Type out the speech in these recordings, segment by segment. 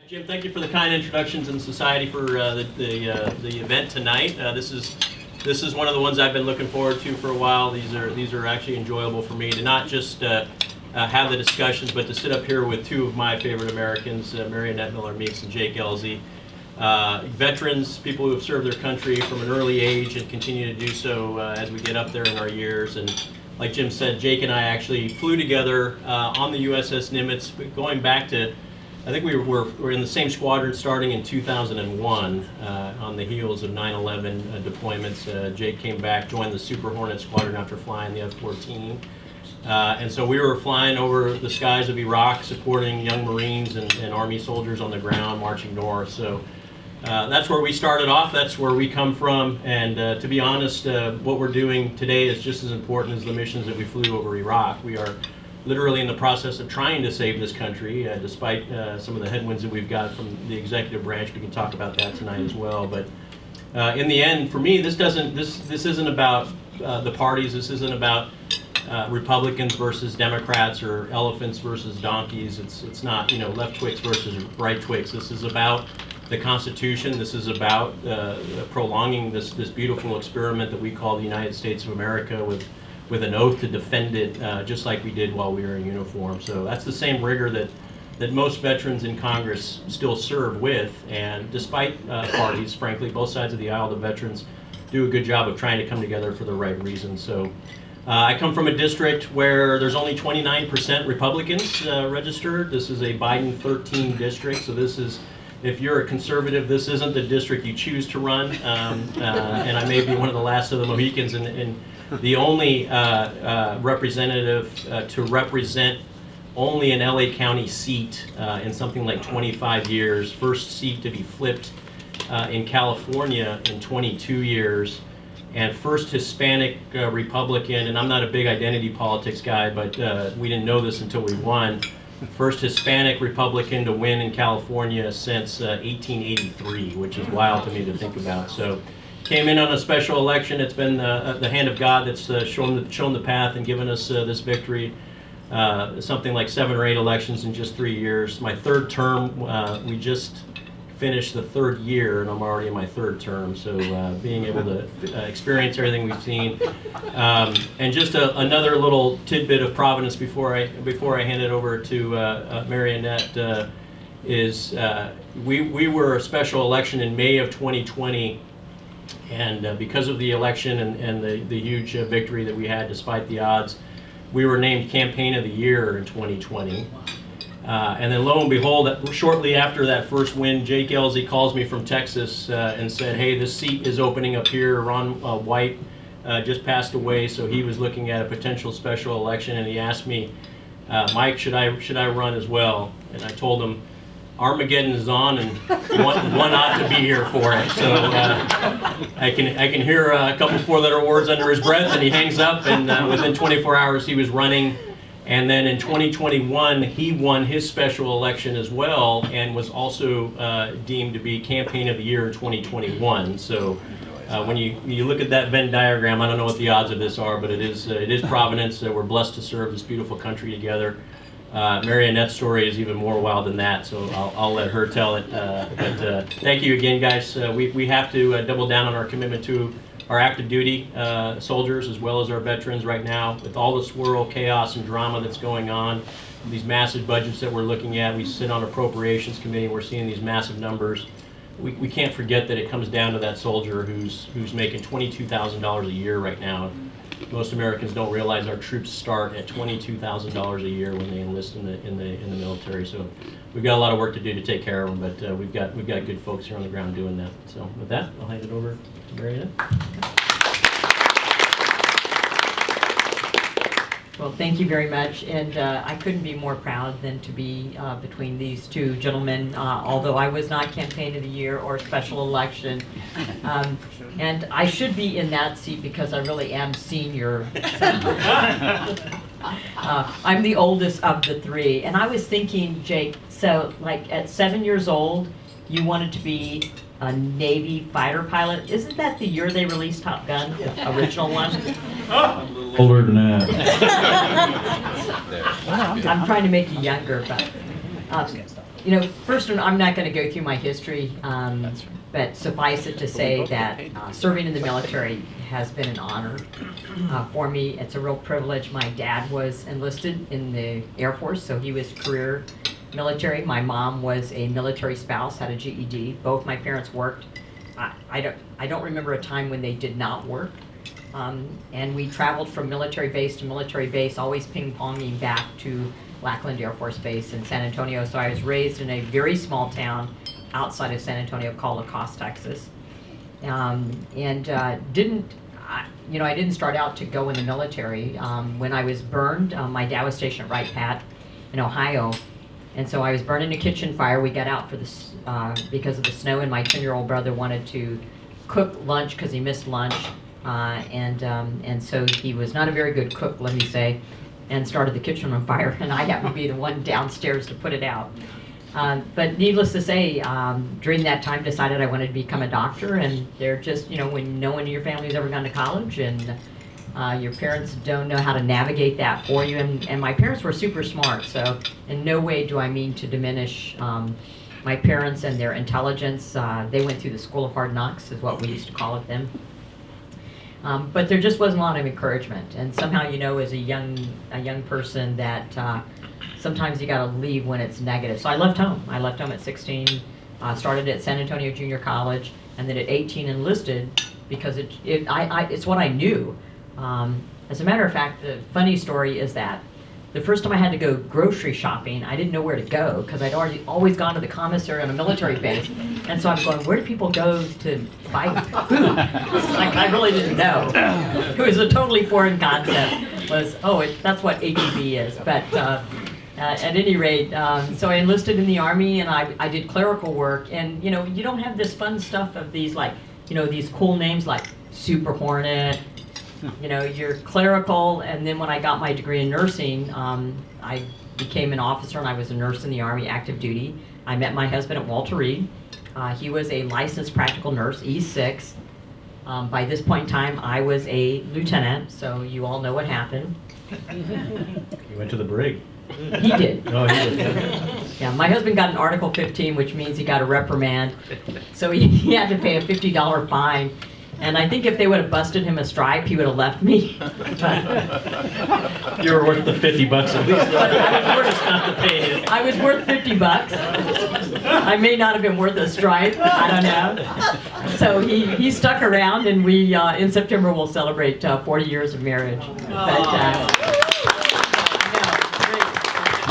Jim, thank you for the kind introductions in society for the event tonight. This is one of the ones I've been looking forward to for a while. These are actually enjoyable for me to not just have the discussions, but to sit up here with two of my favorite Americans, Marianette Miller-Meeks and Jake Ellzey. Veterans, people who have served their country from an early age and continue to do so as we get up there in our years. And like Jim said, Jake and I actually flew together on the USS Nimitz, going back to, I think we were in the same squadron starting in 2001 on the heels of 9/11 deployments. Jake came back, joined the Super Hornet squadron after flying the F-14. And so we were flying over the skies of Iraq, supporting young Marines and Army soldiers on the ground, marching north. So that's where we started off, that's where we come from. And to be honest, what we're doing today is just as important as the missions that we flew over Iraq. We are literally in the process of trying to save this country, despite some of the headwinds that we've got from the executive branch. We can talk about that tonight as well. But in the end, for me, this isn't about the parties. This isn't about Republicans versus Democrats or elephants versus donkeys. It's not, left Twix versus right Twix. This is about the Constitution. This is about prolonging this beautiful experiment that we call the United States of America with an oath to defend it, just like we did while we were in uniform. So that's the same rigor that most veterans in Congress still serve with. And despite parties, frankly, both sides of the aisle, the veterans do a good job of trying to come together for the right reasons. So I come from a district where there's only 29% Republicans registered. This is a Biden 13 district, so this is, if you're a conservative, this isn't the district you choose to run. And I may be one of the last of the Mohicans, and the only representative to represent only an LA County seat in something like 25 years, first seat to be flipped in California in 22 years, and first Hispanic Republican, and I'm not a big identity politics guy, but we didn't know this until we won, first Hispanic Republican to win in California since 1883, which is wild to me to think about. So came in on a special election. It's been the hand of God that's shown the path and given us this victory. Something like 7 or 8 elections in just 3 years. My third term, we just finished the third year, and I'm already in my third term. So being able to experience everything we've seen, and just another little tidbit of providence before I hand it over to Marianette is we were a special election in May of 2020. And because of the election and the huge victory that we had despite the odds, we were named Campaign of the Year in 2020. And then lo and behold, shortly after that first win, Jake Ellzey calls me from Texas and said, hey, this seat is opening up here. Ron White just passed away, so he was looking at a potential special election, and he asked me, Mike, should I run as well? And I told him, Armageddon is on, and one ought to be here for it. So I can hear a couple 4-letter words under his breath, and he hangs up. And within 24 hours, he was running. And then in 2021, he won his special election as well, and was also deemed to be Campaign of the Year in 2021. So when you look at that Venn diagram, I don't know what the odds of this are, but it is providence. We're blessed to serve this beautiful country together. Marianette's story is even more wild than that, so I'll let her tell it. But thank you again, guys. We have to double down on our commitment to our active duty soldiers as well as our veterans right now. With all the swirl, chaos, and drama that's going on, these massive budgets that we're looking at, we sit on Appropriations Committee, we're seeing these massive numbers. We can't forget that it comes down to that soldier who's making $22,000 a year right now. Most Americans don't realize our troops start at $22,000 a year when they enlist in the military. So we've got a lot of work to do to take care of them, but we've got good folks here on the ground doing that. So with that, I'll hand it over to Marianette. Well, thank you very much, and I couldn't be more proud than to be between these two gentlemen, although I was not Campaign of the Year or special election. And I should be in that seat because I really am senior. I'm the oldest of the 3, and I was thinking, Jake, so like at 7 years old, you wanted to be a Navy fighter pilot. Isn't that the year they released Top Gun, the original one? I'm a little older than that. I'm trying to make you younger, but First, I'm not going to go through my history, but suffice it to say that serving in the military has been an honor for me. It's a real privilege. My dad was enlisted in the Air Force, so he was career military. My mom was a military spouse, had a GED. Both my parents worked. I don't remember a time when they did not work. And we traveled from military base to military base, always ping-ponging back to Lackland Air Force Base in San Antonio. So I was raised in a very small town outside of San Antonio called La Crosse, Texas. I didn't start out to go in the military. When I was burned, my dad was stationed at Wright Pat in Ohio. And so I was burned in a kitchen fire. We got out for this because of the snow, and my 10-year-old brother wanted to cook lunch because he missed lunch. And so he was not a very good cook, let me say, and started the kitchen on fire, and I happened to be the one downstairs to put it out. But needless to say, during that time decided I wanted to become a doctor, and they're just, when no one in your family's ever gone to college, and your parents don't know how to navigate that for you, and my parents were super smart, so in no way do I mean to diminish my parents and their intelligence. They went through the School of Hard Knocks, is what we used to call it then. But there just wasn't a lot of encouragement, and somehow, as a young person, that sometimes you got to leave when it's negative. So I left home. I left home at 16, started at San Antonio Junior College, and then at 18 enlisted because it's what I knew. As a matter of fact, the funny story is that the first time I had to go grocery shopping, I didn't know where to go because I'd always gone to the commissary on a military base. And so I'm going, where do people go to buy food? Like, I really didn't know. It was a totally foreign concept. That's what ATB is. But at any rate, so I enlisted in the Army, and I did clerical work. And, you don't have this fun stuff of these, these cool names like Super Hornet. You're clerical, and then when I got my degree in nursing, I became an officer, and I was a nurse in the Army, active duty. I met my husband at Walter Reed. He was a licensed practical nurse, E6. By this point in time, I was a lieutenant, so you all know what happened. You went to the brig. He did. Oh, he did. Yeah, my husband got an Article 15, which means he got a reprimand. So he had to pay a $50 fine. And I think if they would have busted him a stripe, he would have left me. You were worth the $50 at least. I was worth $50. I may not have been worth a stripe. I don't know. So he stuck around, and we in September will celebrate 40 years of marriage. He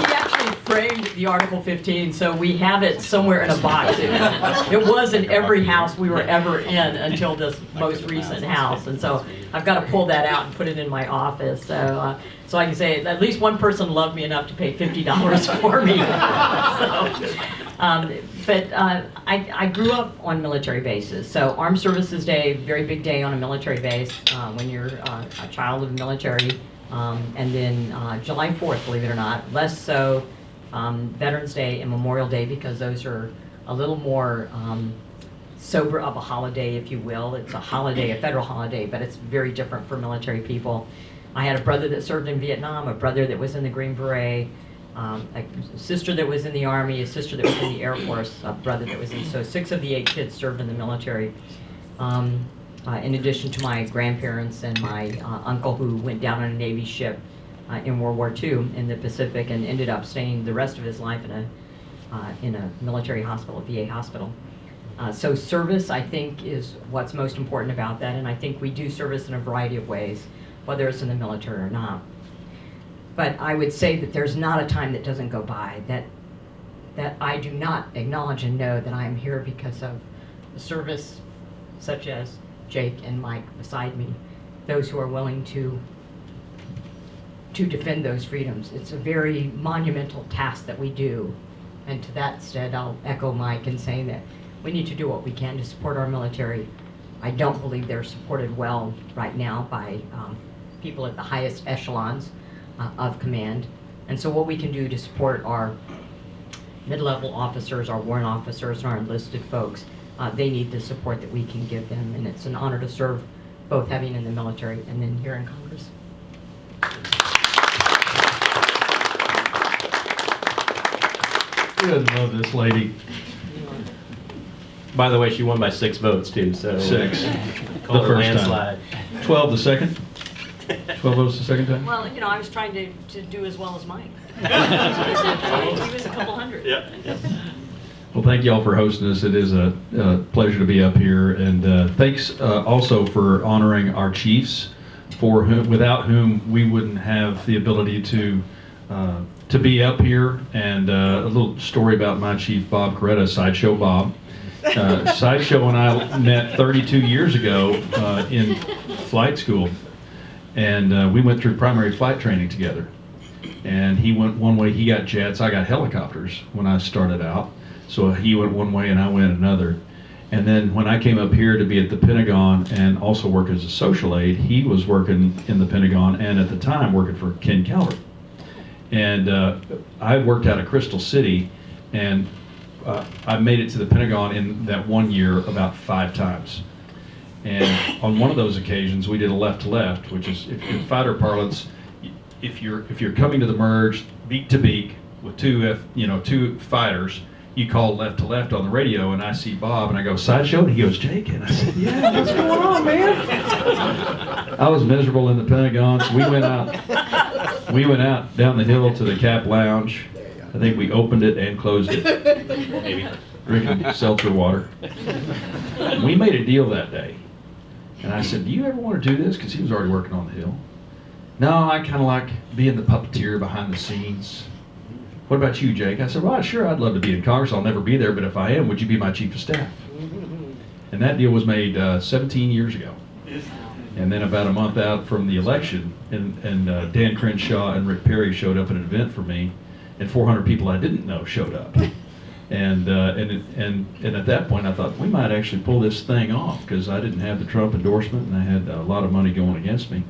actually framed the Article 15, so we have it somewhere in a box. It was in every house we were ever in until this most recent house, and so I've got to pull that out and put it in my office. So I can say at least one person loved me enough to pay $50 for me. I grew up on military bases. So Armed Services Day, very big day on a military base when you're a child of the military. And then July 4th, believe it or not, less so Veterans Day and Memorial Day, because those are a little more sober of a holiday, if you will. It's a holiday, a federal holiday, but it's very different for military people. I had a brother that served in Vietnam, a brother that was in the Green Beret, a sister that was in the Army, a sister that was in the Air Force, a brother that was in, so 6 of the 8 kids served in the military. In addition to my grandparents and my uncle, who went down on a Navy ship in World War II in the Pacific and ended up staying the rest of his life in a military hospital, a VA hospital. So service, I think, is what's most important about that, and I think we do service in a variety of ways, whether it's in the military or not. But I would say that there's not a time that doesn't go by that I do not acknowledge and know that I am here because of the service, such as Jake and Mike beside me, those who are willing to defend those freedoms. It's a very monumental task that we do. And to that extent, I'll echo Mike in saying that we need to do what we can to support our military. I don't believe they're supported well right now by people at the highest echelons of command. And so what we can do to support our mid-level officers, our warrant officers, and our enlisted folks, they need the support that we can give them, and it's an honor to serve both having in the military and then here in Congress. Good, love this lady. By the way, she won by 6 votes too, so. 6. Call The her first time. landslide. 12 the second? 12 votes the second time? Well, I was trying to do as well as Mike. He was a couple hundred. Yep. Well, thank you all for hosting us. It is a pleasure to be up here, and thanks also for honoring our chiefs, without whom we wouldn't have the ability to be up here. And a little story about my chief, Bob Coretta, Sideshow Bob. Sideshow and I met 32 years ago in flight school, and we went through primary flight training together. And he went one way, he got jets, I got helicopters when I started out. So he went one way and I went another. And then when I came up here to be at the Pentagon and also work as a social aide, he was working in the Pentagon and at the time working for Ken Calvert. And I worked out of Crystal City, and I made it to the Pentagon in that one year about 5 times. And on one of those occasions, we did a left-to-left, which is, in fighter parlance, if you're coming to the merge beak to beak with two fighters, you call left to left on the radio, and I see Bob, and I go, Sideshow? And he goes, Jake? And I said, yeah, what's going on, man? I was miserable in the Pentagon, so we went out down the hill to the Cap Lounge. I think we opened it and closed it, maybe drinking seltzer water. And we made a deal that day. And I said, do you ever want to do this? Because he was already working on the Hill. No, I kind of like being the puppeteer behind the scenes. What about you, Jake? I said, well, sure, I'd love to be in Congress. I'll never be there, but if I am, would you be my chief of staff? And that deal was made 17 years ago. And then about a month out from the election, and Dan Crenshaw and Rick Perry showed up at an event for me, and 400 people I didn't know showed up. And at that point, I thought, we might actually pull this thing off, because I didn't have the Trump endorsement, and I had a lot of money going against me.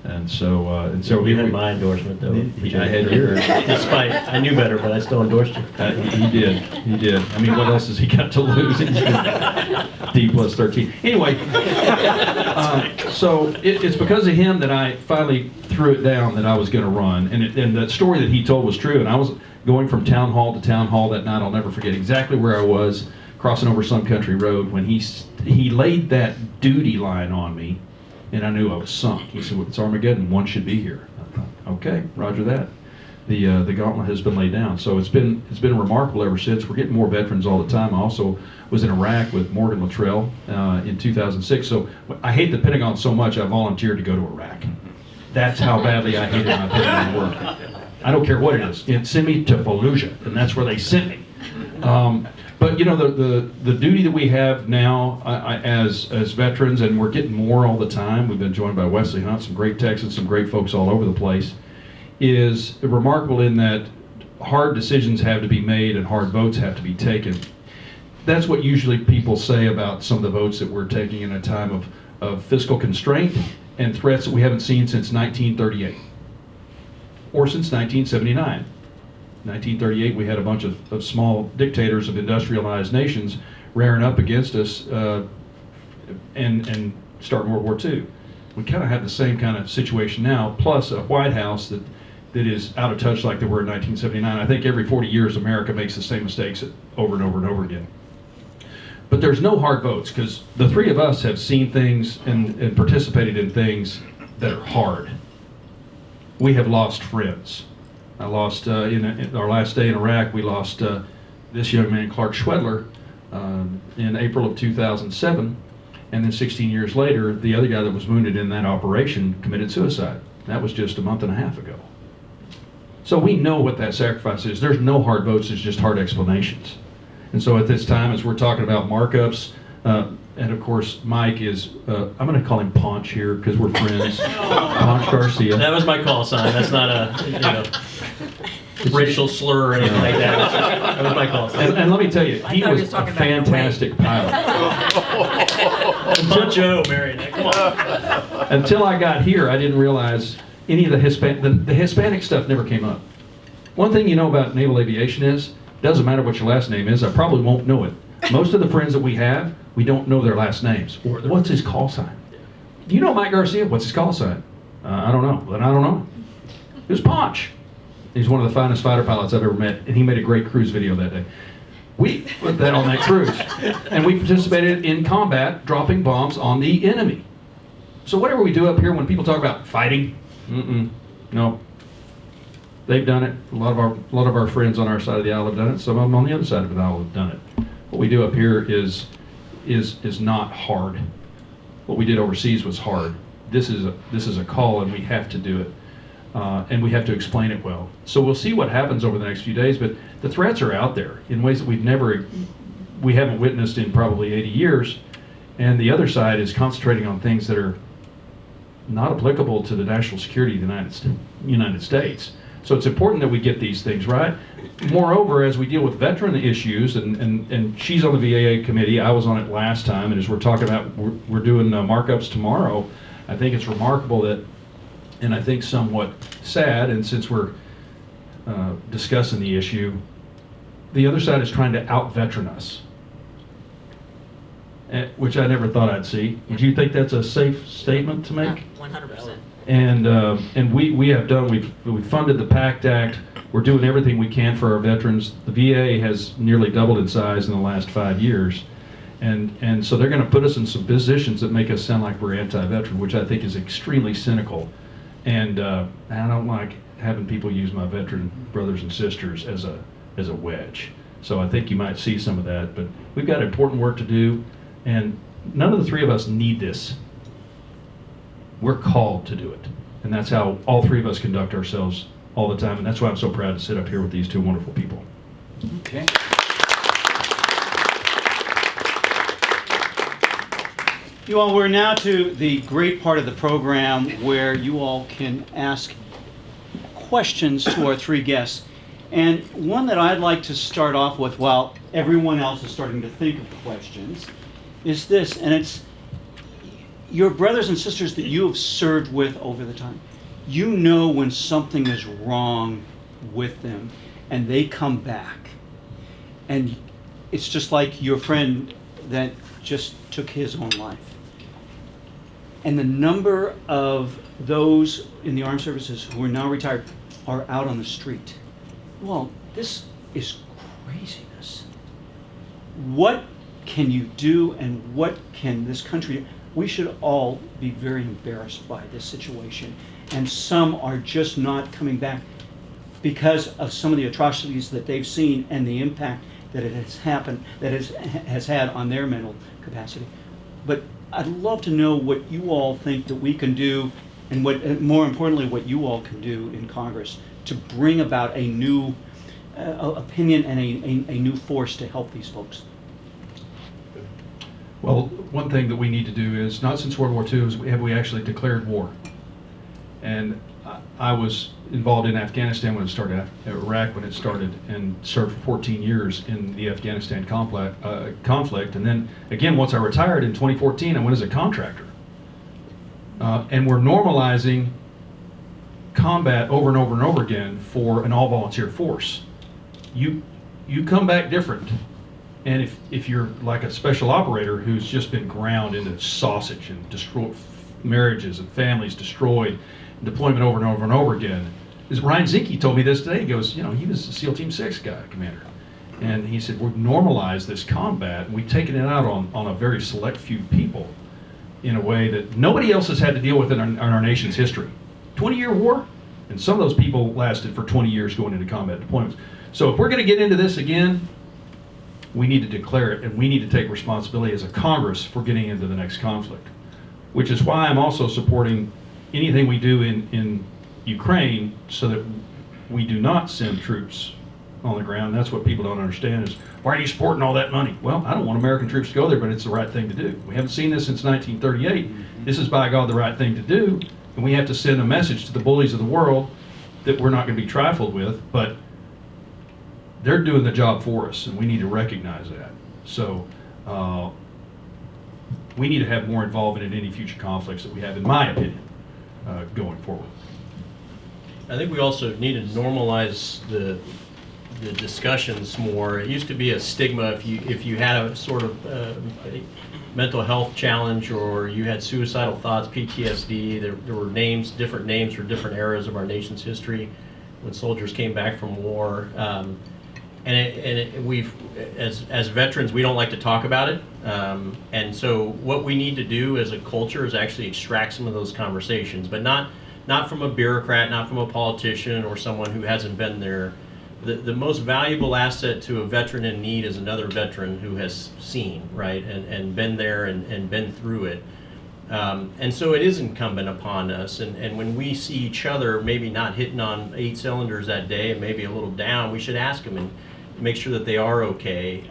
And so You had my endorsement, though. I had yours. Despite, I knew better, but I still endorsed you. He did. I mean, what else has he got to lose? D plus 13. Anyway, so it's because of him that I finally threw it down that I was going to run. And that story that he told was true. And I was going from town hall to town hall that night. I'll never forget exactly where I was, crossing over some country road, when he laid that duty line on me. And I knew I was sunk. He said, well, it's Armageddon, one should be here. I thought, okay, roger that. The gauntlet has been laid down. So it's been remarkable ever since. We're getting more veterans all the time. I also was in Iraq with Morgan Luttrell in 2006. So I hate the Pentagon so much, I volunteered to go to Iraq. That's how badly I hated my Pentagon work. I don't care what it is. Send me to Fallujah, and that's where they sent me. But the duty that we have now as veterans, and we're getting more all the time, we've been joined by Wesley Hunt, some great Texans, some great folks all over the place, is remarkable in that hard decisions have to be made and hard votes have to be taken. That's what usually people say about some of the votes that we're taking in a time of fiscal constraint and threats that we haven't seen since 1938 or since 1979. 1938, we had a bunch of small dictators of industrialized nations rearing up against us and starting World War II. We kind of have the same kind of situation now, plus a White House that is out of touch like they were in 1979. I think every 40 years, America makes the same mistakes over and over and over again. But there's no hard votes, because the three of us have seen things and participated in things that are hard. We have lost friends. I lost, in our last day in Iraq, we lost this young man, Clark Schwedler, in April of 2007. And then 16 years later, the other guy that was wounded in that operation committed suicide. That was just a month and a half ago. So we know what that sacrifice is. There's no hard votes, there's just hard explanations. And so at this time, as we're talking about markups, and of course, Mike is, I'm going to call him Paunch here because we're friends. Paunch Garcia. That was my call sign. That's not a racial slur or anything like that. That was my call sign. And let me tell you, he was a fantastic pilot. Poncho, Marianette, come on. Until I got here, I didn't realize any of the Hispanic stuff never came up. One thing you know about naval aviation is, it doesn't matter what your last name is, I probably won't know it. Most of the friends that we have, we don't know their last names. Or what's his call sign? Do you know Mike Garcia? What's his call sign? I don't know. Then I don't know. It was Paunch. He's one of the finest fighter pilots I've ever met, and he made a great cruise video that day. We put that on that cruise, and we participated in combat, dropping bombs on the enemy. So whatever we do up here, when people talk about fighting, no. They've done it. A lot of our friends on our side of the aisle have done it. Some of them on the other side of the aisle have done it. What we do up here is not hard. What we did overseas was hard. This is a call, and we have to do it, and we have to explain it well. So we'll see what happens over the next few days. But the threats are out there in ways that we haven't witnessed in probably 80 years, and the other side is concentrating on things that are not applicable to the national security of the United States. So it's important that we get these things right. Moreover, as we deal with veteran issues, and she's on the VAA committee, I was on it last time, and as we're talking about, we're doing markups tomorrow, I think it's remarkable that, and I think somewhat sad, and since we're discussing the issue, the other side is trying to out-veteran us, which I never thought I'd see. Would you think that's a safe statement to make? 100%. And we have done, we've funded the PACT Act. We're doing everything we can for our veterans. The VA has nearly doubled in size in the last 5 years. And so they're going to put us in some positions that make us sound like we're anti-veteran, which I think is extremely cynical. And I don't like having people use my veteran brothers and sisters as a wedge. So I think you might see some of that. But we've got important work to do, and none of the three of us need this. We're called to do it. And that's how all three of us conduct ourselves all the time. And that's why I'm so proud to sit up here with these two wonderful people. Okay. You all, we're now to the great part of the program where you all can ask questions to our three guests. And one that I'd like to start off with while everyone else is starting to think of questions is this, and it's your brothers and sisters that you have served with over the time. You know when something is wrong with them, and they come back. And it's just like your friend that just took his own life. And the number of those in the armed services who are now retired are out on the street. Well, this is craziness. What can you do, and what can this country do? We should all be very embarrassed by this situation. And some are just not coming back because of some of the atrocities that they've seen and the impact that it has happened, that has had on their mental capacity. But I'd love to know what you all think that we can do, and what, more importantly, what you all can do in Congress to bring about a new opinion and a new force to help these folks. Well, one thing that we need to do is, not since World War II, have we actually declared war. And I was involved in Afghanistan when it started, Iraq when it started, and served for 14 years in the Afghanistan conflict. And then, again, once I retired in 2014, I went as a contractor. And we're normalizing combat over and over and over again for an all-volunteer force. You come back different. And if you're like a special operator who's just been ground into sausage and destroyed, marriages and families destroyed, and deployment over and over and over again. Ryan Zinke told me this today. He goes, you know, he was the SEAL Team 6 guy, commander. And he said, we've normalized this combat, and we've taken it out on a very select few people in a way that nobody else has had to deal with in our nation's history. 20-year war, and some of those people lasted for 20 years going into combat deployments. So if we're going to get into this again, we need to declare it, and we need to take responsibility as a Congress for getting into the next conflict, which is why I'm also supporting anything we do in Ukraine so that we do not send troops on the ground. That's what people don't understand is, why are you supporting all that money? Well, I don't want American troops to go there, but it's the right thing to do. We haven't seen this since 1938. This is, by God, the right thing to do, and we have to send a message to the bullies of the world that we're not going to be trifled with, but they're doing the job for us, and we need to recognize that. So we need to have more involvement in any future conflicts that we have, in my opinion, going forward. I think we also need to normalize the discussions more. It used to be a stigma if you had a sort of a mental health challenge, or you had suicidal thoughts, PTSD. There were different names for different eras of our nation's history. when soldiers came back from war. We've, as veterans, we don't like to talk about it. And so what we need to do as a culture is actually extract some of those conversations, but not from a bureaucrat, not from a politician or someone who hasn't been there. The most valuable asset to a veteran in need is another veteran who has seen, right, and been there and been through it. And so it is incumbent upon us, and when we see each other maybe not hitting on 8 cylinders that day and maybe a little down, we should ask them and make sure that they are okay.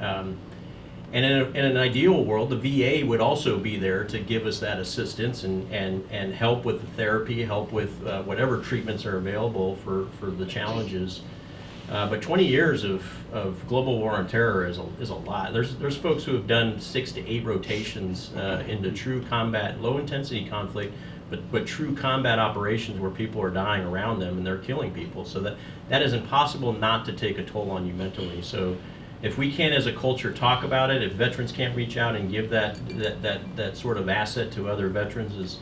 And in an ideal world, the VA would also be there to give us that assistance and help with the therapy, help with whatever treatments are available for the challenges. But 20 years of global war on terror is a lot. There's folks who have done 6 to 8 rotations into true combat, low intensity conflict, but true combat operations where people are dying around them and they're killing people. So that is impossible not to take a toll on you mentally. So if we can't as a culture talk about it, if veterans can't reach out and give that sort of asset to other veterans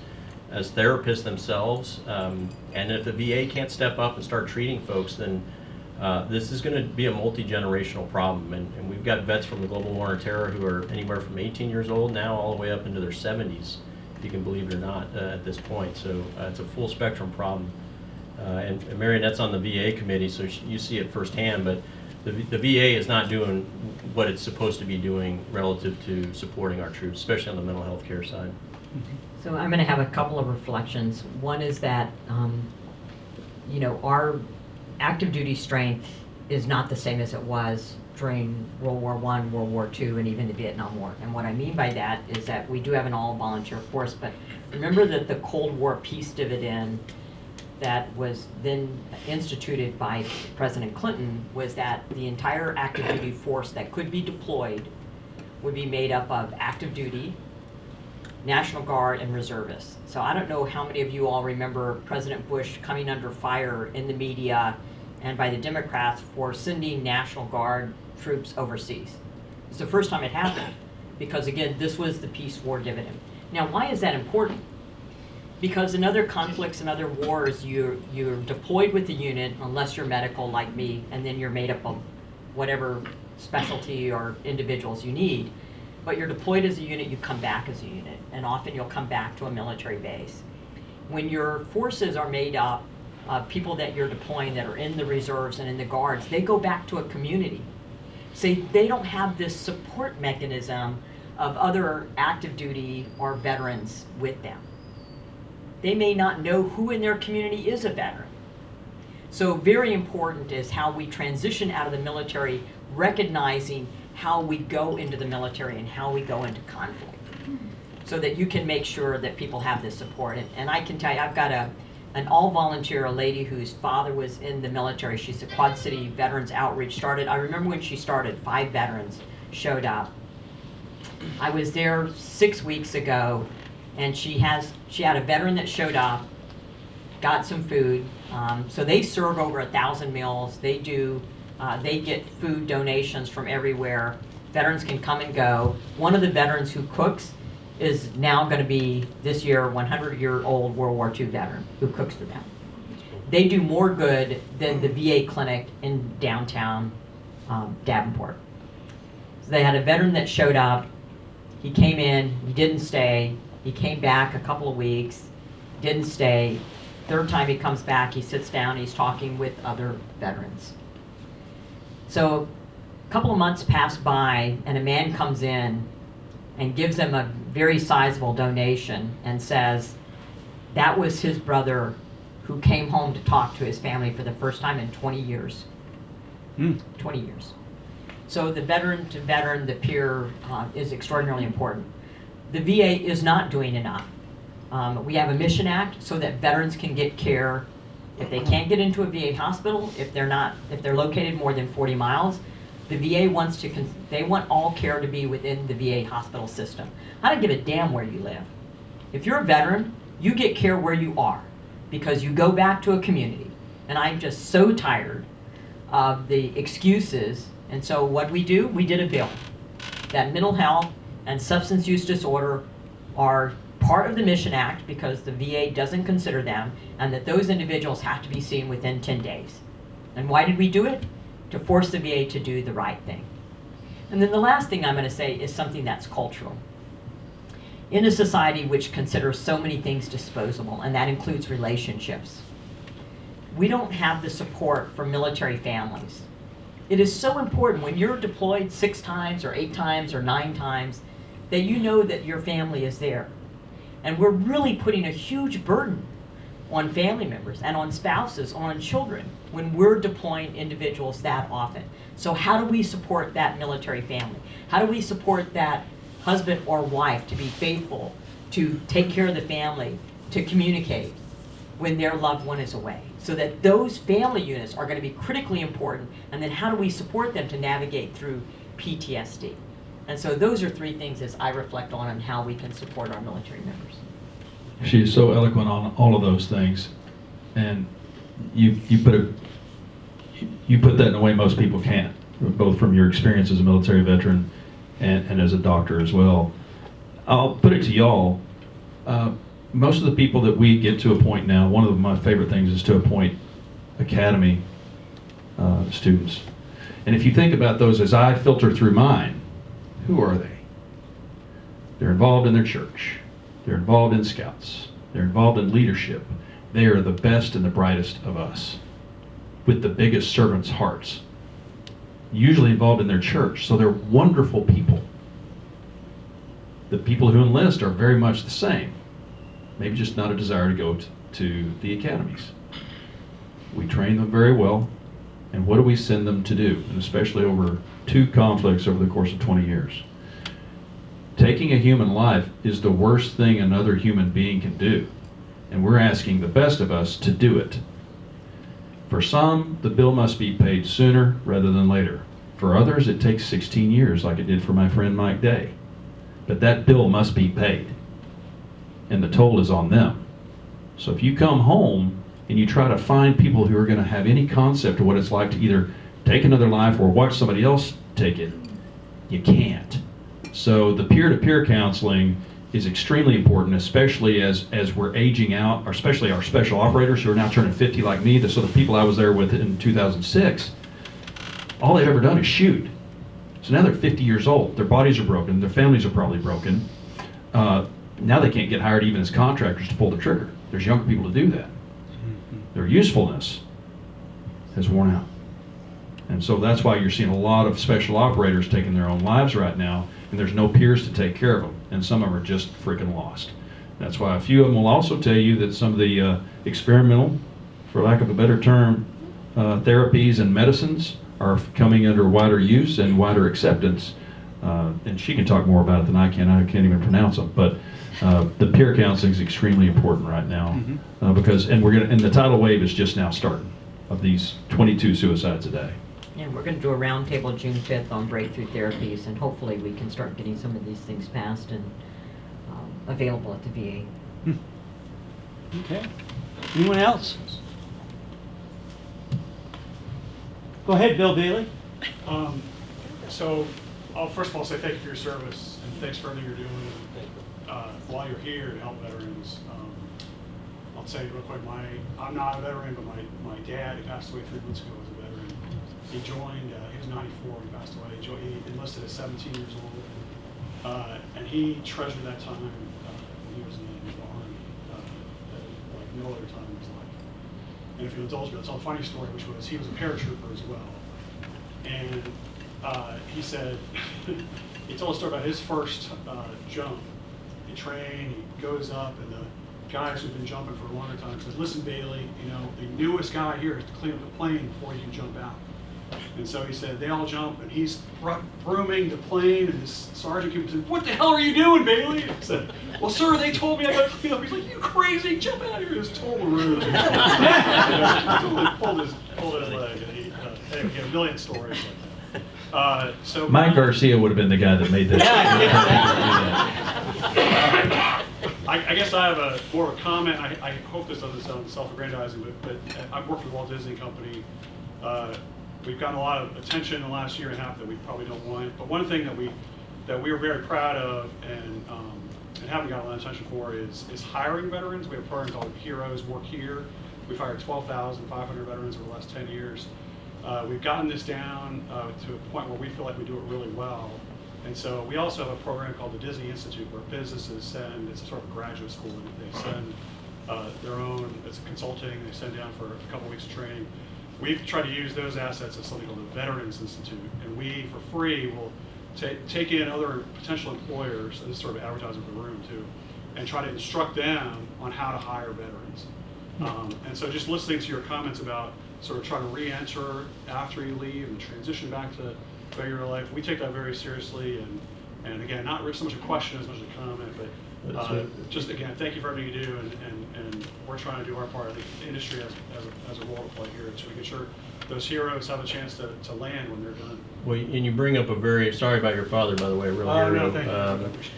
as therapists themselves, and if the VA can't step up and start treating folks, then this is going to be a multi-generational problem. And we've got vets from the global war on terror who are anywhere from 18 years old now all the way up into their 70s, if you can believe it or not, at this point. So it's a full spectrum problem. And Marianette's on the VA committee, so you see it firsthand, but the VA is not doing what it's supposed to be doing relative to supporting our troops, especially on the mental health care side. So I'm going to have a couple of reflections. One is that, our active duty strength is not the same as it was during World War I, World War II, and even the Vietnam War. And what I mean by that is that we do have an all-volunteer force, but remember that the Cold War peace dividend that was then instituted by President Clinton was that the entire active duty force that could be deployed would be made up of active duty, National Guard, and reservists. So I don't know how many of you all remember President Bush coming under fire in the media and by the Democrats for sending National Guard troops overseas. It's the first time it happened because, again, this was the peace war dividend. Now, why is that important? Because in other conflicts and other wars, you're deployed with the unit, unless you're medical like me, and then you're made up of whatever specialty or individuals you need. But you're deployed as a unit, you come back as a unit, and often you'll come back to a military base. When your forces are made up of people that you're deploying that are in the reserves and in the guards, they go back to a community. So they don't have this support mechanism of other active duty or veterans with them. They may not know who in their community is a veteran. So very important is how we transition out of the military, recognizing how we go into the military and how we go into conflict, so that you can make sure that people have this support. And I can tell you, I've got an all-volunteer, a lady whose father was in the military. She's a Quad City Veterans Outreach started. I remember when she started, 5 veterans showed up. I was there 6 weeks ago, and she had a veteran that showed up, got some food. So they serve over 1,000 meals. They get food donations from everywhere. Veterans can come and go. One of the veterans who cooks is now going to be, this year, 100-year-old World War II veteran who cooks for them. They do more good than the VA clinic in downtown Davenport. So they had a veteran that showed up. He came in, he didn't stay. He came back a couple of weeks, didn't stay. Third time he comes back, he sits down, he's talking with other veterans. So a couple of months pass by, and a man comes in and gives them a very sizable donation and says that was his brother who came home to talk to his family for the first time in 20 years. 20 years. So the veteran to veteran, the peer is extraordinarily important. The VA is not doing enough. We have a Mission Act so that veterans can get care if they can't get into a VA hospital, if they're located more than 40 miles. The VA they want all care to be within the VA hospital system. I don't give a damn where you live. If you're a veteran, you get care where you are because you go back to a community. And I'm just so tired of the excuses. And so what we did a bill that mental health and substance use disorder are part of the Mission Act because the VA doesn't consider them, and that those individuals have to be seen within 10 days. And why did we do it? To force the VA to do the right thing. And then the last thing I'm going to say is something that's cultural. In a society which considers so many things disposable, and that includes relationships, we don't have the support for military families. It is so important when you're deployed 6 times or 8 times or 9 times that you know that your family is there. And we're really putting a huge burden on family members and on spouses, on children, when we're deploying individuals that often. So how do we support that military family? How do we support that husband or wife to be faithful, to take care of the family, to communicate when their loved one is away? So that those family units are going to be critically important, and then how do we support them to navigate through PTSD? And so those are 3 things as I reflect on how we can support our military members. She is so eloquent on all of those things, and you put that in a way most people can't, both from your experience as a military veteran and as a doctor as well. I'll put it to y'all. Most of the people that we get to appoint now, one of my favorite things is to appoint academy students. And if you think about those as I filter through mine, who are they? They're involved in their church. They're involved in scouts. They're involved in leadership. They are the best and the brightest of us, with the biggest servants' hearts. Usually involved in their church, so they're wonderful people. The people who enlist are very much the same. Maybe just not a desire to go to the academies. We train them very well, and what do we send them to do? And especially over 2 conflicts over the course of 20 years. Taking a human life is the worst thing another human being can do, and we're asking the best of us to do it. For some, the bill must be paid sooner rather than later. For others, it takes 16 years, like it did for my friend Mike Day. But that bill must be paid, and the toll is on them. So if you come home and you try to find people who are going to have any concept of what it's like to either take another life or watch somebody else take it, you can't. So the peer-to-peer counseling is extremely important, especially as we're aging out, or especially our special operators who are now turning 50 like me. So the people I was there with in 2006, all they've ever done is shoot. So now they're 50 years old. Their bodies are broken. Their families are probably broken. Now they can't get hired even as contractors to pull the trigger. There's younger people to do that. Their usefulness has worn out. And so that's why you're seeing a lot of special operators taking their own lives right now, and there's no peers to take care of them, and some of them are just freaking lost. That's why a few of them will also tell you that some of the experimental, for lack of a better term, therapies and medicines are coming under wider use and wider acceptance. And she can talk more about it than I can. I can't even pronounce them. But the peer counseling is extremely important right now, because and the tidal wave is just now starting of these 22 suicides a day. And we're going to do a roundtable June 5th on breakthrough therapies, and hopefully we can start getting some of these things passed and available at the VA. Okay. Anyone else? Go ahead, Bill Bailey. So I'll first of all say thank you for your service, and thanks for everything you're doing while you're here to help veterans. I'll say real quick, I'm not a veteran, but my dad, who passed away 3 months ago, was a veteran. He joined, he was 94 when he passed away. He enlisted at 17 years old, and he treasured that time when he was in the Army, like no other time in his life. And if you'll indulge me, I'll tell a funny story, which was he was a paratrooper as well. And he said, he told a story about his first jump. He trained, he goes up, and the guys who've been jumping for a longer time said, listen, Bailey, the newest guy here has to clean up the plane before you can jump out. And so he said, they all jump, and he's brooming the plane, and his sergeant came and said, what the hell are you doing, Bailey? And he said, well, sir, they told me I got to clean up. He's like, you crazy, jump out of here. This total maroon. pulled his leg, and he had a million stories like that. So Mike Garcia would have been the guy that made this. I guess I have more of a comment. I hope this doesn't sound self-aggrandizing, but I've worked for the Walt Disney Company. We've gotten a lot of attention in the last year and a half that we probably don't want. But one thing that we are very proud of and haven't gotten a lot of attention for is hiring veterans. We have a program called Heroes Work Here, We've hired 12,500 veterans over the last 10 years. We've gotten this down to a point where we feel like we do it really well. And so we also have a program called the Disney Institute where businesses send, it's a sort of a graduate school, and they send their own, it's consulting, they send down for a couple weeks of training. We've tried to use those assets as something called the Veterans Institute, and we, for free, will take in other potential employers, and this is sort of advertising for the room too, and try to instruct them on how to hire veterans. And so just listening to your comments about sort of trying to re-enter after you leave and transition back to regular life, we take that very seriously, and again, not so much a question as much as a comment, but just again, thank you for everything you do, and we're trying to do our part. I think the industry has a role to play here, so making sure those heroes have a chance to land when they're done. Well, and you bring up a very, sorry about your father, by the way, real hero. No, thank you.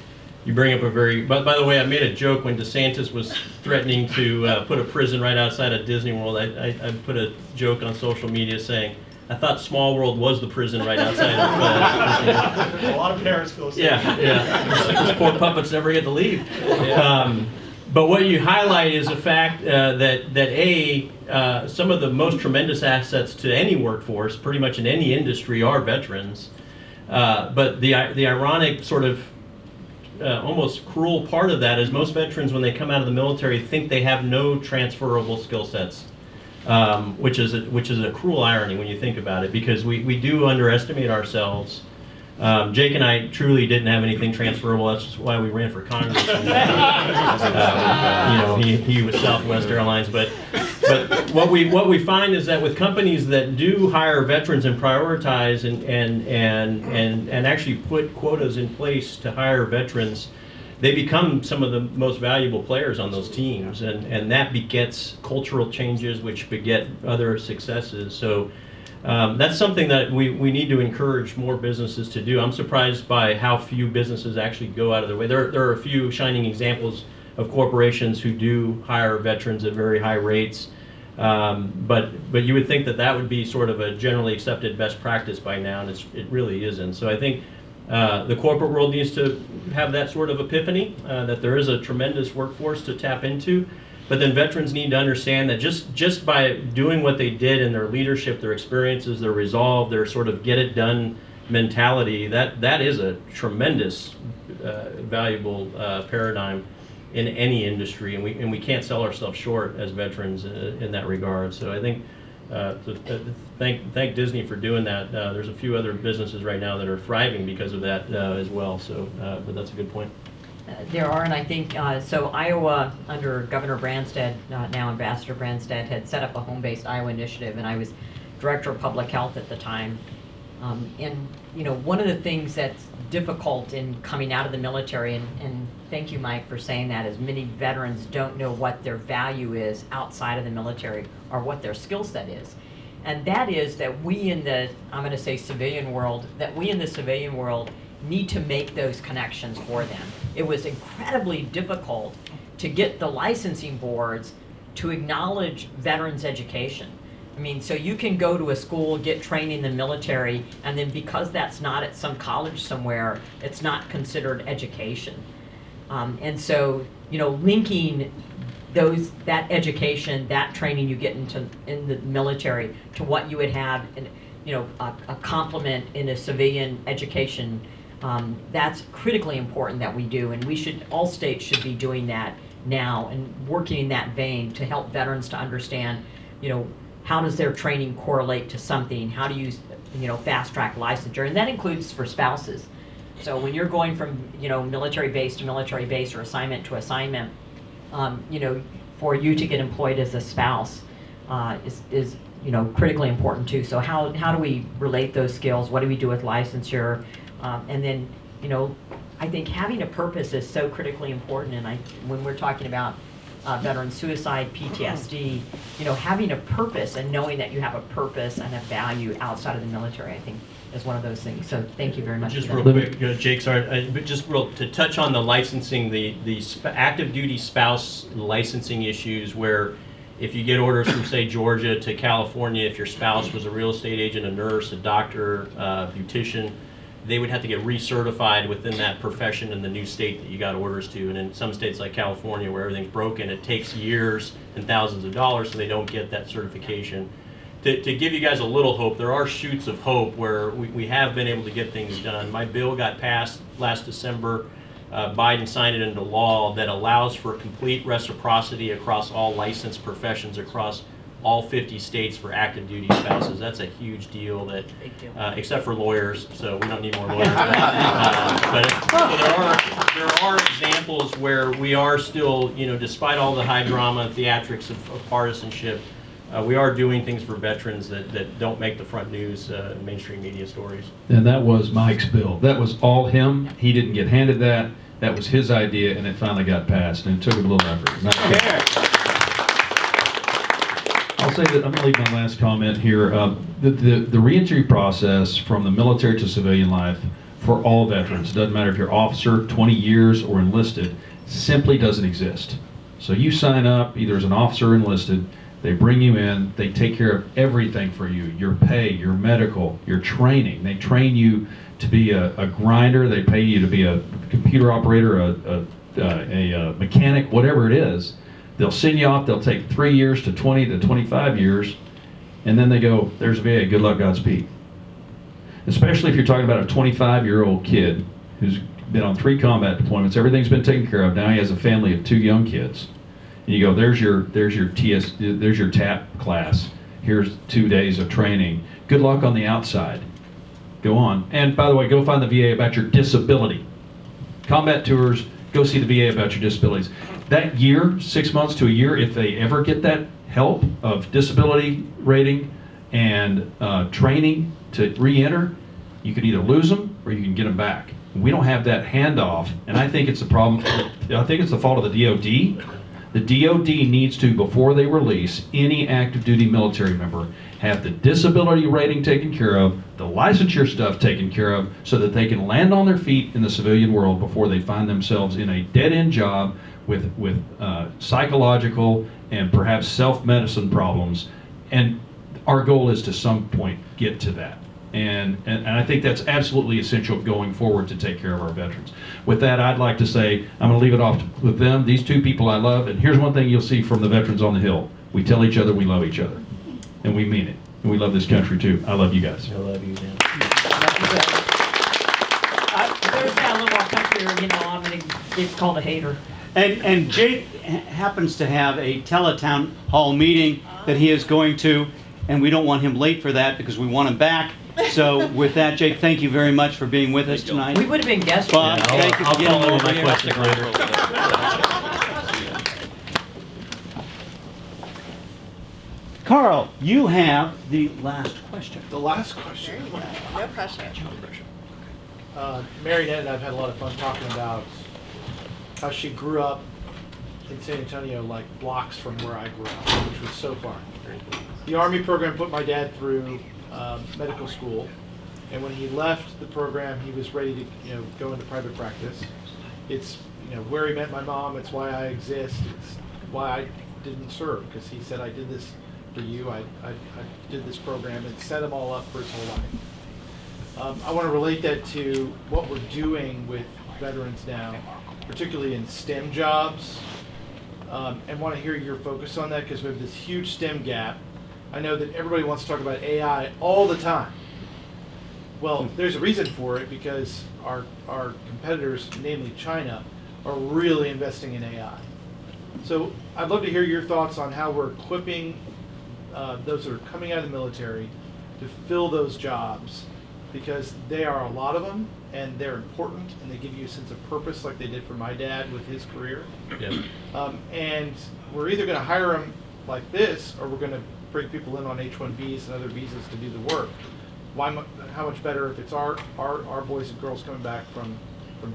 You bring up a very, by the way, I made a joke when DeSantis was threatening to put a prison right outside of Disney World. I put a joke on social media saying, I thought Small World was the prison right outside of Disney World. A lot of parents feel the same. Yeah. Those poor puppets never get to leave. But what you highlight is the fact that some of the most tremendous assets to any workforce, pretty much in any industry, are veterans. But the ironic sort of almost cruel part of that is most veterans, when they come out of the military, think they have no transferable skill sets. Which is a cruel irony when you think about it, because we do underestimate ourselves. Jake and I truly didn't have anything transferable. That's just why we ran for Congress. He was Southwest Airlines, but what we find is that with companies that do hire veterans and prioritize and actually put quotas in place to hire veterans, they become some of the most valuable players on those teams, and that begets cultural changes, which beget other successes. So that's something that we need to encourage more businesses to do. I'm surprised by how few businesses actually go out of their way. There are a few shining examples of corporations who do hire veterans at very high rates, but you would think that would be sort of a generally accepted best practice by now, and it really isn't. So I think the corporate world needs to have that sort of epiphany, that there is a tremendous workforce to tap into, but then veterans need to understand that just by doing what they did in their leadership, their experiences, their resolve, their sort of get it done mentality, that is a tremendous valuable paradigm in any industry, and we can't sell ourselves short as veterans in that regard. So I think thank Disney for doing that. There's a few other businesses right now that are thriving because of that as well. So, but that's a good point. There are, and I think, so Iowa, under Governor Branstad, now Ambassador Branstad, had set up a home-based Iowa initiative, and I was Director of Public Health at the time. And, one of the things that's difficult in coming out of the military, and thank you, Mike, for saying that, is many veterans don't know what their value is outside of the military or what their skill set is. And that is that we in the, I'm going to say civilian world, need to make those connections for them. It was incredibly difficult to get the licensing boards to acknowledge veterans education. I mean, so you can go to a school, get trained in the military, and then because that's not at some college somewhere, it's not considered education. And so, linking that education, that training you get in the military to what you would have in, a complement in a civilian education, that's critically important that we do, and all states should be doing that now and working in that vein to help veterans to understand, how does their training correlate to something? How do you, fast track licensure? And that includes for spouses. So when you're going from, military base to military base or assignment to assignment, for you to get employed as a spouse is critically important too. So how do we relate those skills? What do we do with licensure? And then, I think having a purpose is so critically important. And when we're talking about veteran suicide, PTSD, having a purpose and knowing that you have a purpose and a value outside of the military, I think is one of those things. So thank you very much. Just real quick, Jake, sorry, but just to touch on the licensing, the active duty spouse licensing issues, where if you get orders from, say, Georgia to California, if your spouse was a real estate agent, a nurse, a doctor, beautician, they would have to get recertified within that profession in the new state that you got orders to. And in some states like California, where everything's broken, it takes years and thousands of dollars, so they don't get that certification. To give you guys a little hope, there are shoots of hope where we have been able to get things done. My bill got passed last December. Biden signed it into law that allows for complete reciprocity across all licensed professions across all 50 states for active duty spouses. That's a huge deal, that, except for lawyers, so we don't need more lawyers. But there are examples where we are still, you know, despite all the high drama and theatrics of partisanship, we are doing things for veterans that don't make the front news mainstream media stories. And that was Mike's bill. That was all him. He didn't get handed that. That was his idea, and it finally got passed, and it took a little effort. I'll say that I'm going to leave my last comment here. The reentry process from the military to civilian life for all veterans, doesn't matter if you're officer, 20 years, or enlisted, simply doesn't exist. So you sign up either as an officer or enlisted, they bring you in, they take care of everything for you, your pay, your medical, your training. They train you to be a grinder, they pay you to be a computer operator, a mechanic, whatever it is. They'll send you off, they'll take 3 years to 20 to 25 years, and then they go, there's a VA, good luck, Godspeed. Especially if you're talking about a 25-year-old kid who's been on 3 combat deployments, everything's been taken care of, now he has a family of 2 young kids. And you go, there's your TAP class, here's 2 days of training, good luck on the outside. Go on. And by the way, go find the VA about your disability. Combat tours, go see the VA about your disabilities. That year, 6 months to a year, if they ever get that help of disability rating and training to re-enter, you can either lose them or you can get them back. We don't have that handoff, and I think it's a problem. I think it's the fault of the DOD. The DOD needs to, before they release any active duty military member, have the disability rating taken care of, the licensure stuff taken care of, so that they can land on their feet in the civilian world before they find themselves in a dead-end job with psychological and perhaps self-medicine problems. And our goal is to some point get to that. And I think that's absolutely essential going forward to take care of our veterans. With that, I'd like to say, I'm going to leave it off with them, these 2 people I love, and here's one thing you'll see from the Veterans on the Hill. We tell each other we love each other, and we mean it. And we love this country too. I love you guys. I love you, man. There's that little more country, you know, I'm going to get called a hater. And Jake happens to have a teletown hall meeting that he is going to, and we don't want him late for that because we want him back. So with that, Jake, thank you very much for being with us tonight. We would have been guests. Bob, thank you for getting follow over my here. questions later. Carl, you have the last question. The last question. No pressure. Marianette and I have had a lot of fun talking about how she grew up in San Antonio, like blocks from where I grew up, which was so far. The Army program put my dad through medical school, and when he left the program, he was ready to, go into private practice. It's, where he met my mom. It's why I exist. It's why I didn't serve, because he said, I did this for you. I did this program, and set him all up for his whole life. I want to relate that to what we're doing with veterans now, particularly in STEM jobs, and want to hear your focus on that, because we have this huge STEM gap. I know that everybody wants to talk about AI all the time. Well, there's a reason for it, because our competitors, namely China, are really investing in AI. So I'd love to hear your thoughts on how we're equipping those that are coming out of the military to fill those jobs, because they are a lot of them, and they're important, and they give you a sense of purpose like they did for my dad with his career. Yeah. And we're either going to hire them like this, or we're going to bring people in on H-1Bs and other visas to do the work. How much better if it's our boys and girls coming back from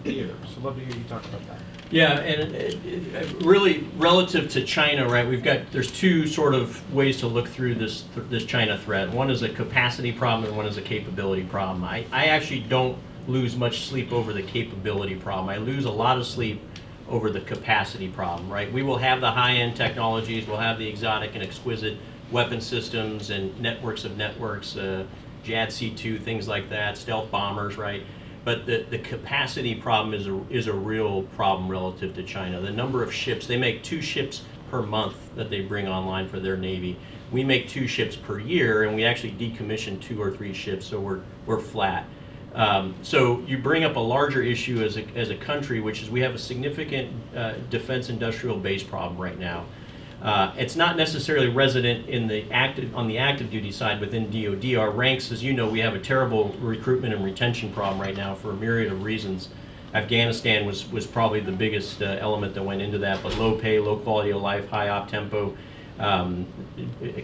theater. So I'd love to hear you talk about that. Yeah, and it really relative to China, right? There's 2 sort of ways to look through this China threat. One is a capacity problem, and one is a capability problem. I actually don't lose much sleep over the capability problem. I lose a lot of sleep over the capacity problem, right? We will have the high-end technologies, we'll have the exotic and exquisite weapon systems and networks of networks, JADC-2, things like that, stealth bombers, right? But the capacity problem is a real problem relative to China. The number of ships, they make 2 ships per month that they bring online for their Navy. We make 2 ships per year, and we actually decommission 2 or 3 ships, so we're flat. So you bring up a larger issue as a country, which is we have a significant defense industrial base problem right now. It's not necessarily resident in on the active duty side within DoD. Our ranks, as you know, we have a terrible recruitment and retention problem right now for a myriad of reasons. Afghanistan was probably the biggest element that went into that, but low pay, low quality of life, high op tempo,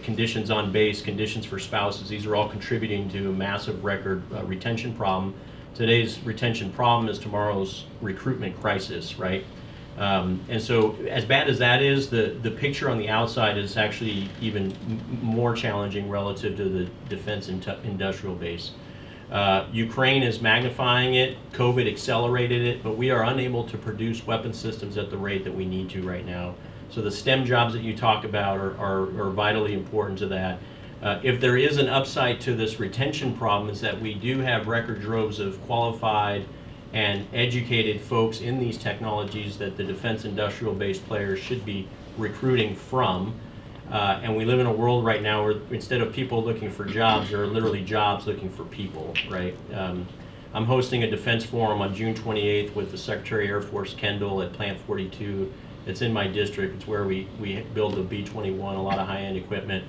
conditions on base, conditions for spouses, these are all contributing to a massive record retention problem. Today's retention problem is tomorrow's recruitment crisis, right? And so as bad as that is, the picture on the outside is actually even more challenging relative to the defense industrial base. Ukraine is magnifying it, COVID accelerated it, but we are unable to produce weapon systems at the rate that we need to right now. So the STEM jobs that you talk about are vitally important to that. If there is an upside to this retention problem, is that we do have record droves of qualified and educated folks in these technologies that the defense industrial base players should be recruiting from. And we live in a world right now where instead of people looking for jobs, there are literally jobs looking for people, right? I'm hosting a defense forum on June 28th with the Secretary of Air Force Kendall at Plant 42. It's in my district. It's where we build the B-21, a lot of high-end equipment.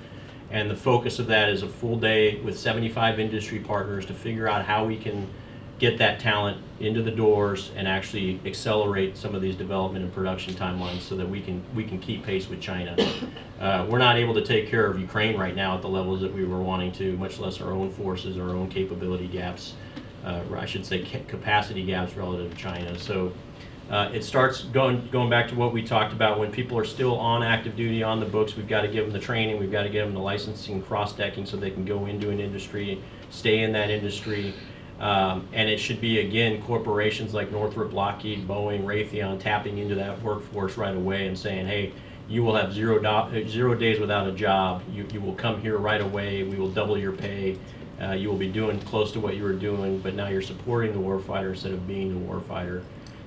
And the focus of that is a full day with 75 industry partners to figure out how we can get that talent into the doors and actually accelerate some of these development and production timelines so that we can keep pace with China. We're not able to take care of Ukraine right now at the levels that we were wanting to, much less our own forces, our own capability gaps, I should say capacity gaps relative to China. So it starts going back to what we talked about. When people are still on active duty, on the books, we've got to give them the training, we've got to give them the licensing, cross-decking so they can go into an industry, stay in that industry. And it should be, again, corporations like Northrop, Lockheed, Boeing, Raytheon tapping into that workforce right away and saying, hey, you will have 0 days without a job. You will come here right away. We will double your pay. You will be doing close to what you were doing, but now you're supporting the warfighter instead of being the warfighter.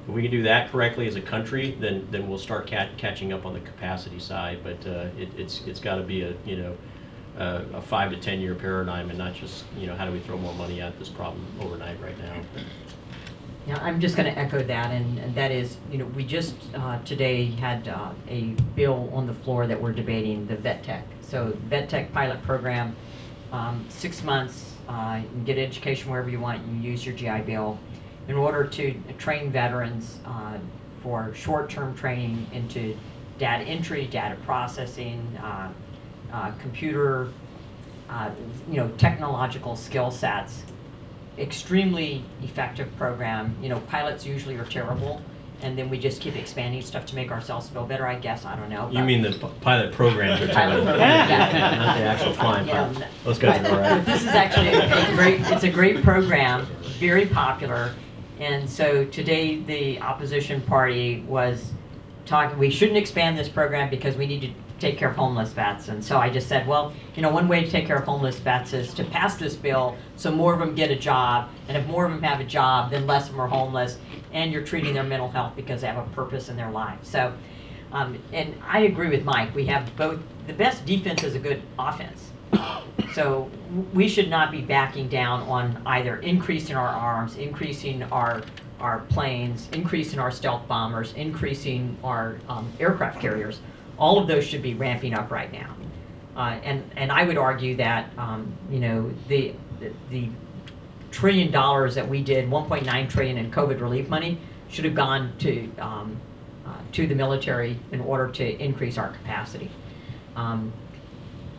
If we can do that correctly as a country, then we'll start catching up on the capacity side. But it's got to be a 5 to 10 year paradigm, and not just how do we throw more money at this problem overnight right now. Yeah, I'm just going to echo that, and that is, we just today had a bill on the floor that we're debating, the Vet Tech. So Vet Tech pilot program, 6 months, you can get education wherever you want, you use your GI Bill in order to train veterans for short-term training into data entry, data processing, computer, technological skill sets. Extremely effective program. Pilots usually are terrible, and then we just keep expanding stuff to make ourselves feel better, I guess. I don't know. You mean the pilot programs are Pilot terrible, program, yeah. not the actual flying Yeah. part. Those guys are all But right. this is actually it's a great program, very popular. And so today the opposition party was talking, we shouldn't expand this program because we need to take care of homeless vets. And so I just said, well, one way to take care of homeless vets is to pass this bill so more of them get a job. And if more of them have a job, then less of them are homeless. And you're treating their mental health because they have a purpose in their life. So, and I agree with Mike. We have both. The best defense is a good offense. So we should not be backing down on either increasing our arms, increasing our planes, increasing our stealth bombers, increasing our aircraft carriers. All of those should be ramping up right now. And I would argue that the $1 trillion that we did, 1.9 trillion in COVID relief money, should have gone to the military in order to increase our capacity.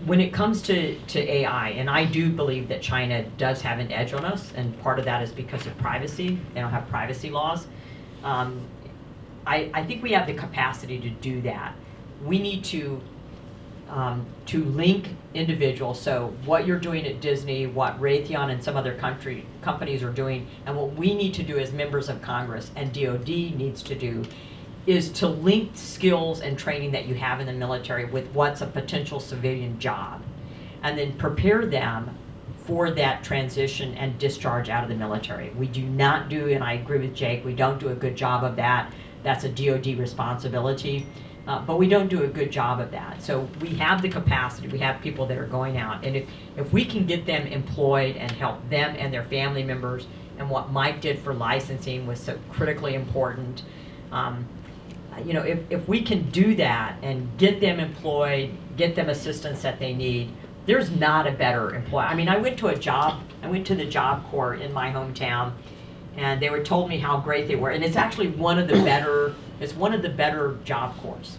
When it comes to AI, and I do believe that China does have an edge on us, and part of that is because of privacy. They don't have privacy laws. I think we have the capacity to do that. We need to link individuals. So what you're doing at Disney, what Raytheon and some other companies are doing, and what we need to do as members of Congress and DoD needs to do, is to link skills and training that you have in the military with what's a potential civilian job, and then prepare them for that transition and discharge out of the military. We do not do, and I agree with Jake, we don't do a good job of that. That's a DoD responsibility, but we don't do a good job of that. So we have the capacity, we have people that are going out, and if we can get them employed and help them and their family members, and what Mike did for licensing was so critically important. You know, if we can do that and get them employed, get them assistance that they need, there's not a better employer. I mean, I went to the Job Corps in my hometown, and they told me how great they were. And it's actually one of the better Job Corps.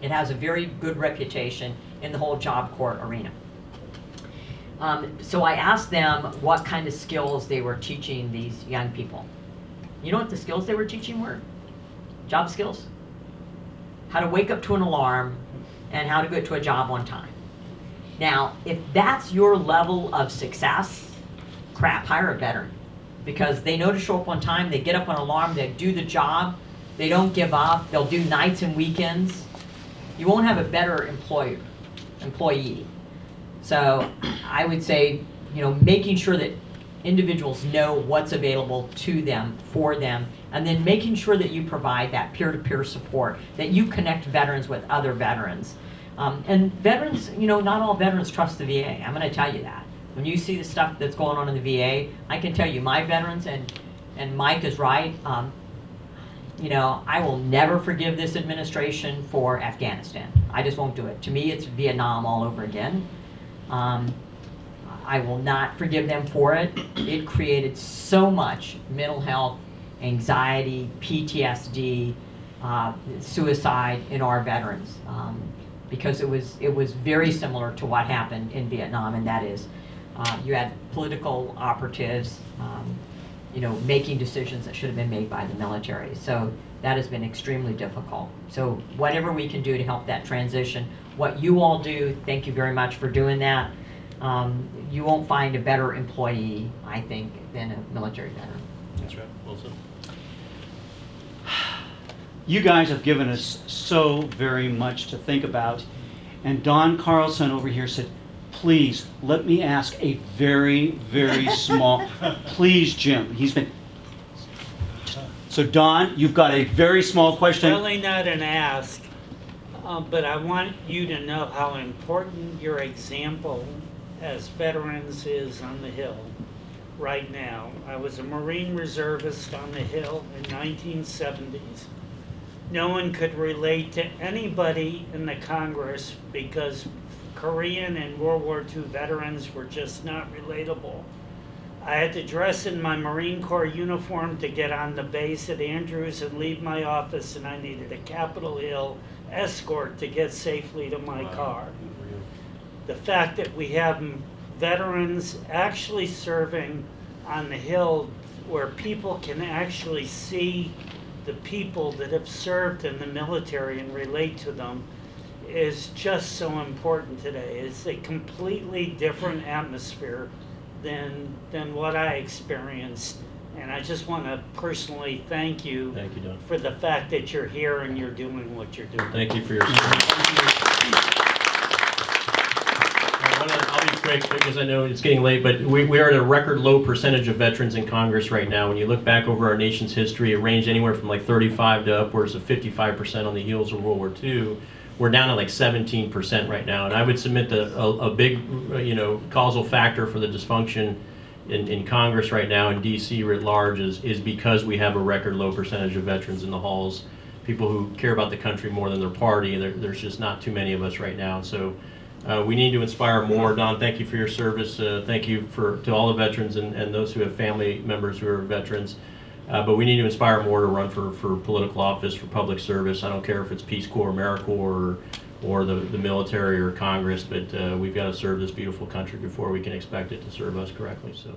It has a very good reputation in the whole Job Corps arena. So I asked them what kind of skills they were teaching these young people. You know what the skills they were teaching were? Job skills. How to wake up to an alarm and how to get to a job on time. Now, if that's your level of success, crap, hire a veteran. Because they know to show up on time, they get up on alarm, they do the job, they don't give up, they'll do nights and weekends. You won't have a better employee. So I would say, you know, making sure that individuals know what's available to them, for them, and then making sure that you provide that peer-to-peer support, that you connect veterans with other veterans. And veterans, you know, not all veterans trust the VA. I'm going to tell you that. When you see the stuff that's going on in the VA, I can tell you, my veterans, and Mike is right, you know, I will never forgive this administration for Afghanistan. I just won't do it. To me, it's Vietnam all over again. I will not forgive them for it. It created so much mental health, anxiety, PTSD, suicide in our veterans, because it was very similar to what happened in Vietnam, and that is you had political operatives, you know, making decisions that should have been made by the military. So that has been extremely difficult. So whatever we can do to help that transition, what you all do, thank you very much for doing that. You won't find a better employee, I think, than a military veteran. That's right. Wilson. You guys have given us so very much to think about. And Don Carlson over here said, please, let me ask a very, very small, please, Jim. He's been, so Don, you've got a very small question. Really not an ask, but I want you to know how important your example as veterans is on the Hill right now. I was a Marine reservist on the Hill in 1970s. No one could relate to anybody in the Congress because Korean and World War II veterans were just not relatable. I had to dress in my Marine Corps uniform to get on the base at Andrews and leave my office, and I needed a Capitol Hill escort to get safely to my car. The fact that we have veterans actually serving on the Hill where people can actually see the people that have served in the military and relate to them is just so important today. It's a completely different atmosphere than what I experienced. And I just want to personally thank you, Don, for the fact that you're here and you're doing what you're doing. Thank you for your service. I'll be quick because I know it's getting late, but we are at a record low percentage of veterans in Congress right now. When you look back over our nation's history, it ranged anywhere from like 35 to upwards of 55% on the heels of World War II. We're down to like 17% right now, and I would submit that a big, you know, causal factor for the dysfunction in Congress right now, in D.C. writ large, is because we have a record low percentage of veterans in the halls, people who care about the country more than their party. There's just not too many of us right now, so we need to inspire more. Don, thank you for your service. Thank you to all the veterans and those who have family members who are veterans. But we need to inspire more to run for political office, for public service. I don't care if it's Peace Corps, AmeriCorps, or the military or Congress, but we've got to serve this beautiful country before we can expect it to serve us correctly. So.